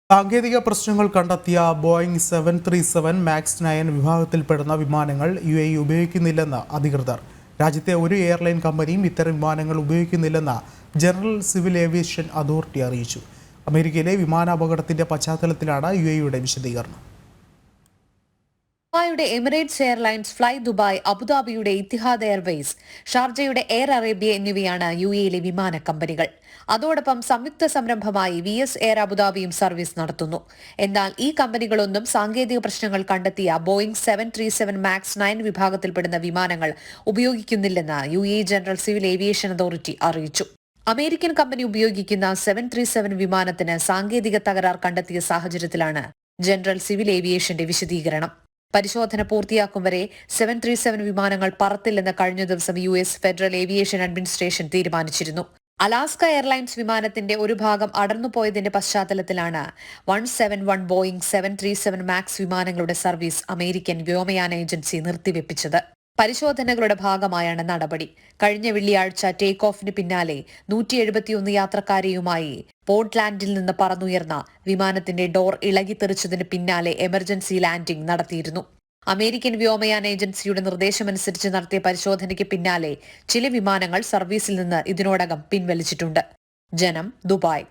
സാങ്കേതിക പ്രശ്നങ്ങൾ കണ്ടെത്തിയ ബോയിംഗ് 737 മാക്സ് 9 വിഭാഗത്തിൽപ്പെടുന്ന വിമാനങ്ങൾ UAE ഉപയോഗിക്കുന്നില്ലെന്ന് അധികൃതർ. രാജ്യത്തെ ഒരു എയർലൈൻ കമ്പനിയും ഇത്തരം വിമാനങ്ങൾ ഉപയോഗിക്കുന്നില്ലെന്ന് ജനറൽ സിവിൽ ഏവിയേഷൻ അതോറിറ്റി അറിയിച്ചു. അമേരിക്കയിലെ വിമാനാപകടത്തിന്റെ പശ്ചാത്തലത്തിലാണ് UAEയുടെ വിശദീകരണം. ദുബായിയുടെ എമിറേറ്റ്സ് എയർലൈൻസ്, ഫ്ലൈ ദുബായ്, അബുദാബിയുടെ ഇത്തിഹാദ് എയർവേസ്, ഷാർജയുടെ എയർ അറേബ്യ എന്നിവയാണ് UAEയിലെ വിമാന കമ്പനികൾ. അതോടൊപ്പം സംയുക്ത സംരംഭമായി VS എയർ അബുദാബിയും സർവീസ് നടത്തുന്നു. എന്നാൽ ഈ കമ്പനികളൊന്നും സാങ്കേതിക പ്രശ്നങ്ങൾ കണ്ടെത്തിയ ബോയിംഗ് 737 മാക്സ് 9 വിഭാഗത്തിൽപ്പെടുന്ന വിമാനങ്ങൾ ഉപയോഗിക്കുന്നില്ലെന്ന് UAE general civil aviation authority അറിയിച്ചു. അമേരിക്കൻ കമ്പനി ഉപയോഗിക്കുന്ന 737 വിമാനത്തിന് സാങ്കേതിക തകരാർ കണ്ടെത്തിയ സാഹചര്യത്തിലാണ് ജനറൽ സിവിൽ ഏവിയേഷന്റെ വിശദീകരണം. പരിശോധന പൂർത്തിയാക്കും വരെ 737 വിമാനങ്ങൾ പറത്തില്ലെന്ന് കഴിഞ്ഞ ദിവസം US ഫെഡറൽ ഏവിയേഷൻ അഡ്മിനിസ്ട്രേഷൻ തീരുമാനിച്ചിരുന്നു. അലാസ്ക എയർലൈൻസ് വിമാനത്തിന്റെ ഒരു ഭാഗം അടർന്നുപോയതിന്റെ പശ്ചാത്തലത്തിലാണ് 171 ബോയിംഗ് 737 മാക്സ് വിമാനങ്ങളുടെ സർവീസ് അമേരിക്കൻ വ്യോമയാന ഏജൻസി നിർത്തിവെപ്പിച്ചത്. പരിശോധനകളുടെ ഭാഗമായാണ് നടപടി. കഴിഞ്ഞ വെള്ളിയാഴ്ച ടേക്ക് ഓഫിന് പിന്നാലെ 171 യാത്രക്കാരെയുമായി പോർട്ട്ലാൻഡിൽ നിന്ന് പറന്നുയർന്ന വിമാനത്തിന്റെ ഡോർ ഇളകിത്തെറിച്ചതിന് പിന്നാലെ എമർജൻസി ലാൻഡിംഗ് നടത്തിയിരുന്നു. അമേരിക്കൻ വ്യോമയാന ഏജൻസിയുടെ നിർദ്ദേശമനുസരിച്ച് നടത്തിയ പരിശോധനയ്ക്ക് പിന്നാലെ ചില വിമാനങ്ങൾ സർവീസിൽ നിന്ന് ഇതിനോടകം പിൻവലിച്ചിട്ടുണ്ട്. ജനം, ദുബായ്.